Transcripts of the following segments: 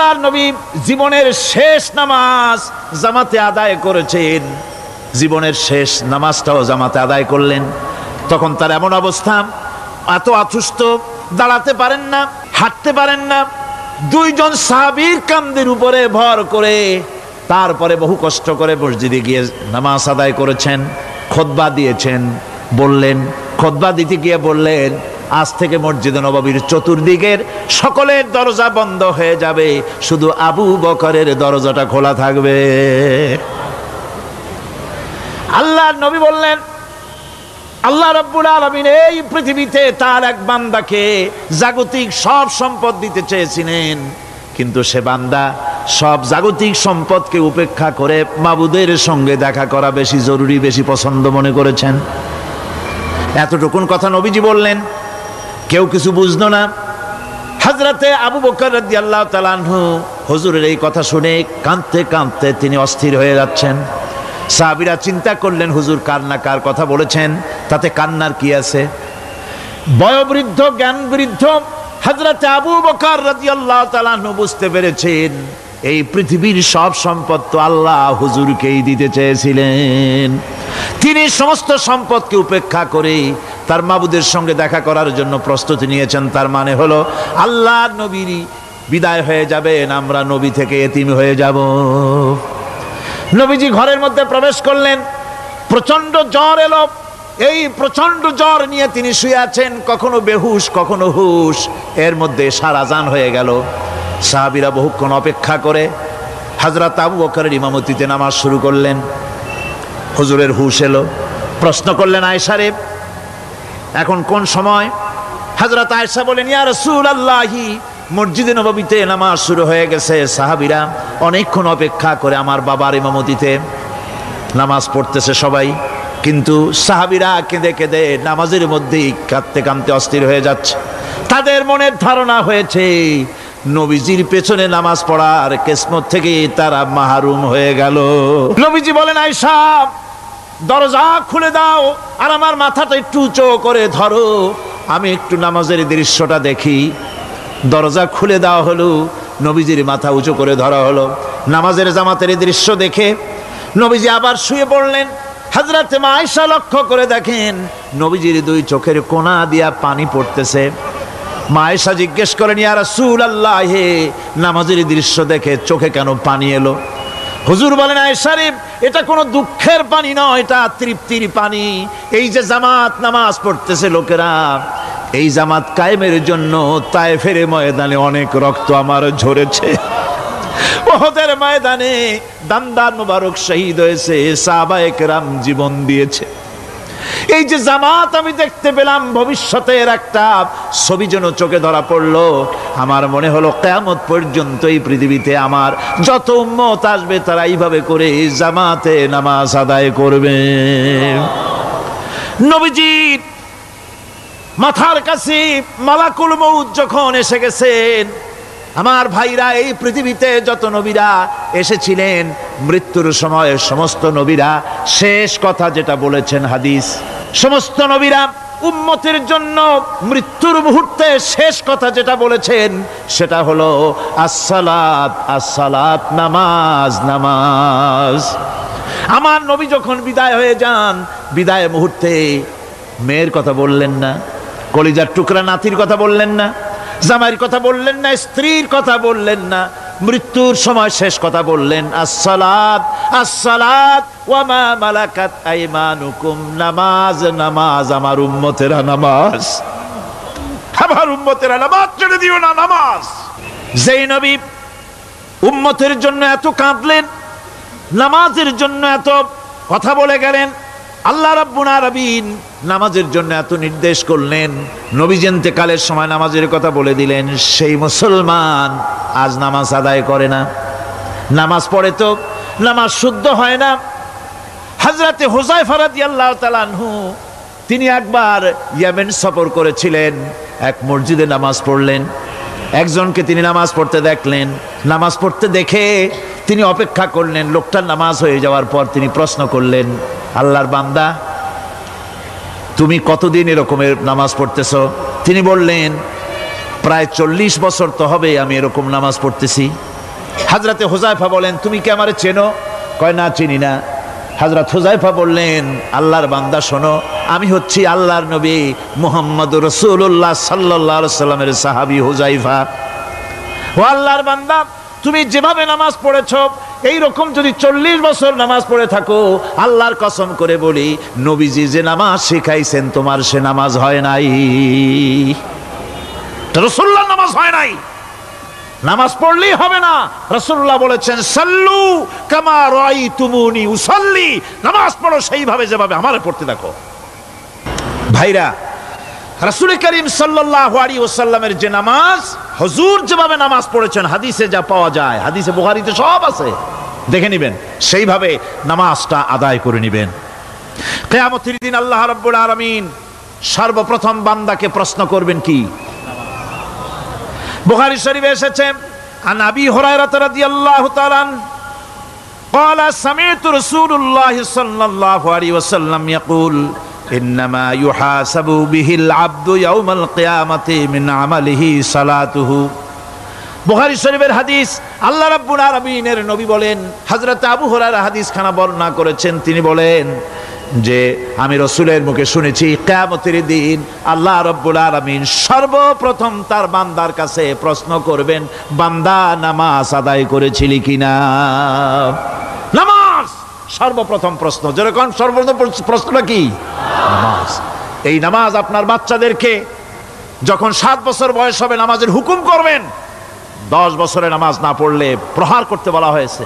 আল্লাহর নবী জীবনের শেষ নামাজ জামাতে আদায় করেছেন, জীবনের শেষ নামাজটাও জামাতে আদায় করলেন। তখন তার এমন অবস্থা, এত অসুস্থ, দাঁড়াতে পারেন না, হাঁটতে পারেন না। দুইজন সাহাবীর কাঁধের উপরে ভর করে তারপরে বহু কষ্ট করে মসজিদে গিয়ে নামাজ আদায় করেছেন। খুতবা দিয়েছেন, বললেন, খুতবা দিতে গিয়ে বললেন, আজ থেকে মসজিদে নববীর চতুর্দিকের সকলের দরজা বন্ধ হয়ে যাবে, শুধু আবু বকরের দরজাটা খোলা থাকবে। আল্লাহর নবী বললেন, আল্লাহ রাব্বুল আলামিন এই পৃথিবীতে তার এক বান্দাকে জাগতিক সব সম্পদ দিতে চেয়েছিলেন, কিন্তু সে বান্দা সব জাগতিক সম্পদকে উপেক্ষা করে মাবুদের সঙ্গে দেখা করা বেশি জরুরি, বেশি পছন্দ মনে করেছেন। এতটুকুন কথা নবীজি বললেন, কেউ কিছু বুঝলো না। হযরতে আবু বকর রাদিয়াল্লাহু তাআলা আনহু হুজুরের এই কথা শুনে কাঁদতে কাঁদতে তিনি অস্থির হয়ে যাচ্ছেন। সাহাবীরা চিন্তা করলেন, হুজুর কার কথা বলেছেন, তাতে কান্নার কি আছে? বয়োবৃদ্ধ, জ্ঞান বৃদ্ধ হযরতে আবু বকর রাদিয়াল্লাহু তাআলা আনহু বুঝতে পেরেছেন এই পৃথিবীর সব সম্পদ তো আল্লাহ হুজুরকেই দিতে চেয়েছিলেন। তিনি সমস্ত সম্পদকে উপেক্ষা করে তার মাবুদের সঙ্গে দেখা করার জন্য প্রস্তুতি নিয়েছেন। তার মানে হলো আল্লাহর নবী বিদায় হয়ে যাবেন, আমরা নবী থেকে এতিম হয়ে যাব। নবীজি ঘরের মধ্যে প্রবেশ করলেন, প্রচন্ড জ্বর এলো। এই প্রচন্ড জ্বর নিয়ে তিনি শুয়ে আছেন, কখনো বেহুশ কখনো হুশ। এর মধ্যে সারাজান হয়ে গেল। সাহাবীরা বহুক্ষণ অপেক্ষা করে হযরত আবু বকরের ইমামতিতে নামাজ শুরু করলেন। হুজুরের হুশ এলো, প্রশ্ন করলেন, আয়েশা রে, এখন কোন সময়? হযরত আয়েশা বলেন, ইয়া রাসূলুল্লাহি, মসজিদে নববীতে নামাজ শুরু হয়ে গেছে। সাহাবীরা অনেকক্ষণ অপেক্ষা করে আমার বাবার ইমামতিতে নামাজ পড়তেছে সবাই, কিন্তু সাহাবীরা কেঁদে কেঁদে নামাজের মধ্যেই কাঁদতে কাঁদতে অস্থির হয়ে যাচ্ছে। তাদের মনের ধারণা হয়েছে নবীজির পেছনে নামাজ পড়ার কিসমত থেকে তারা মাহরুম হয়ে গেল। নবীজি বলেন, আয়েশা, দরজা খুলে দাও আর আমার মাথাটা একটু উঁচু করে ধরো, আমি একটু নামাজের দৃশ্যটা দেখি। দরজা খুলে দেওয়া হলো, নবীজির মাথা উঁচু করে ধরা হলো। নামাজের জামাতের দৃশ্য দেখে নবীজি আবার শুয়ে পড়লেন। হযরতে মা আয়েশা লক্ষ্য করে দেখেন নবীজির দুই চোখের কোনা দিয়া পানি পড়তেছে। মা আয়েশা জিজ্ঞেস করেন, ইয়া রাসূলুল্লাহ, হে, নামাজের দৃশ্য দেখে চোখে কেন পানি এলো? হুজুর বলেন, আয়েশা রে, এটা কোনো দুঃখের পানি নয়, এটা তৃপ্তির পানি। এই যে জামাত নামাজ পড়তেছে লোকেরা, এই জামাত কায়েমের জন্য তায়েফের ময়দানে অনেক রক্ত আমার ঝরেছে। উহুদের ময়দানে দান্দান মুবারক শহীদ হয়েছে, সাহাবায়ে কেরাম জীবন দিয়েছে। এই যে জামাত আমি দেখতে পেলাম, ভবিষ্যতের একটা ছবি যেন চোখে ধরা পড়লো। আমার মনে হলো কিয়ামত পর্যন্ত এই পৃথিবীতে আমার যত উম্মত আসবে তারা এইভাবে করে জামাতে নামাজ আদায় করবে। নবীজির মাথার কাছে মালাকুল মউত যখন এসে গেছেন, আমার ভাইরা, এই পৃথিবীতে যত নবীরা এসেছিলেন মৃত্যুর সময় সমস্ত নবীরা শেষ কথা যেটা বলেছেন, হাদিস, সমস্ত নবীরা উম্মতের জন্য মৃত্যুর মুহূর্তে শেষ কথা যেটা বলেছেন সেটা হলো আসসালাত, আসসালাত, নামাজ, নামাজ। আমার নবী যখন বিদায় হয়ে যান, বিদায় মুহূর্তে মেয়ের কথা বললেন না, কলিজার টুকরা নাতির কথা বললেন না, জামাইয়ের কথা বললেন না, স্ত্রীর কথা বললেন না। মৃত্যুর সময় শেষ কথা বললেন, আসসালাত, আসসালাত ওয়া মা মালাকাত আইমানুকুম, নামাজ, নামাজ, আমার উম্মতেরা নামাজ, আমার উম্মতেরা নামাজ ছেড়ে দিও না, নামাজ। যেই নবী উম্মতের জন্য এত কাঁদলেন, নামাজের জন্য এত কথা বলে গেলেন, আল্লাহ রাব্বুল আলামিন নামাজের জন্য এত নির্দেশ করলেন, নবীজি ইন্তেকালের সময় নামাজের কথা বলে দিলেন, সেই মুসলমান আজ নামাজ আদায় করে না, নামাজ পড়ে তো নামাজ শুদ্ধ হয় না। হযরতে হুযায়ফা রাদিয়াল্লাহু তাআলা আনহু তিনি একবার ইয়েমেন সফর করেছিলেন, এক মসজিদে নামাজ পড়লেন। একজনকে তিনি নামাজ পড়তে দেখলেন, নামাজ পড়তে দেখে তিনি অপেক্ষা করলেন। লোকটার নামাজ হয়ে যাওয়ার পর তিনি প্রশ্ন করলেন, আল্লাহর বান্দা, তুমি কতদিন এরকমের নামাজ পড়তেছ? তিনি বললেন, প্রায় 40 বছর তো হবে আমি এরকম নামাজ পড়তেছি। হযরতে হুযায়ফা বলেন, তুমি কি আমারে চেনো? কয়, না চিনি না। হযরত হুযায়ফা বললেন, আল্লাহর বান্দা শোনো, আমি হচ্ছি আল্লাহর নবী মুহাম্মদুর রাসূলুল্লাহ সাল্লাল্লাহু আলাইহি সাল্লামের সাহাবী হুযায়ফা। ও আল্লাহর বান্দা, তুমি যেভাবে নামাজ পড়েছো এই রকম যদি 40 বছর নামাজ পড়ে থাকো, আল্লাহর কসম করে বলি, নবীজি যে নামাজ শিখাইছেন তোমার সে নামাজ হয় নাই। রাসূলুল্লাহর নামাজ হয় নাই, নামাজ পড়লেই হবে না। রাসূলুল্লাহ বলেছেন, সাল্লু কামা রাআইতুমুনি উসাল্লি, নামাজ পড়ো সেইভাবে যেভাবে আমারে পড়তে দেখো। ভাইরা, রাসূল করিম সাল্লাল্লাহু আলাইহি ওয়াসাল্লামের যে নামাজ, হুজুর যেভাবে নামাজ পড়েছেন, হাদিসে যা পাওয়া যায়, হাদিসে বুখারীতে সব আছে, দেখে নেবেন, সেইভাবে নামাজটা আদায় করে নেবেন। কিয়ামতের দিন আল্লাহ রাব্বুল আলামিন সর্বপ্রথম বান্দাকে প্রশ্ন করবেন কি? বুখারী শরীফে এসেছে, আন আবি হুরায়রা রাদিয়াল্লাহু তাআলা قال سمعت رسول الله صلى الله عليه وسلم يقول إنما يحاسب به العبد يوم القيامة من عمله صلاته। বুখারী শরীফের হাদিস, আল্লাহ রাব্বুল আলামিনের নবী বলেন, হযরত আবু হুরায়রা হাদিস খানা বর্ণনা করেছেন, তিনি বলেন যে আমি রাসূলের মুখে শুনেছি, কিয়ামতের দিন আল্লাহ রাব্বুল আলামিন সর্বপ্রথম তার বান্দার কাছে প্রশ্ন করবেন, বান্দা নামাজ আদায় করেছিলি কিনা। নামাজ সর্বপ্রথম প্রশ্ন। যেরকম সর্বপ্রথম প্রশ্নটা কি? নামাজ। এই নামাজ আপনার বাচ্চাদেরকে যখন 7 বছর বয়স হবে নামাজের হুকুম করবেন, 10 বছরে নামাজ না পড়লে প্রহার করতে বলা হয়েছে।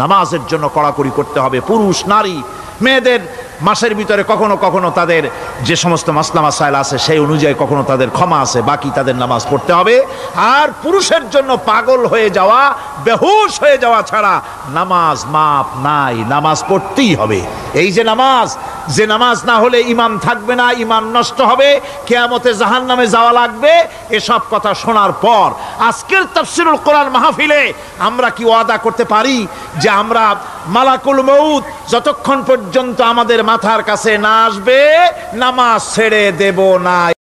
নামাজের জন্য কড়াকড়ি করতে হবে। পুরুষ নারী মেয়েদের মাসের ভিতরে কখনো কখনো তাদের যে সমস্ত মাসলা মাসাইল আছে সেই অনুযায়ী কখনো তাদের ক্ষমা আছে, বাকি তাদের নামাজ পড়তে হবে। আর পুরুষের জন্য পাগল হয়ে যাওয়া, বেহুশ হয়ে যাওয়া ছাড়া নামাজ মাপ নাই, নামাজ পড়তেই হবে। এই যে নামাজ না হলে ঈমান থাকবে না, ঈমান নষ্ট হবে, কিয়ামতে জাহান্নামে যাওয়া লাগবে। এসব কথা শোনার পর আজকের তাফসীরুল কোরআন মাহফিলে আমরা কি ওয়াদা করতে পারি যে আমরা মালাকুল মউত যতক্ষণ পর্যন্ত আমাদের মাথার কাছে না আসবে নামাজ ছেড়ে দেব না?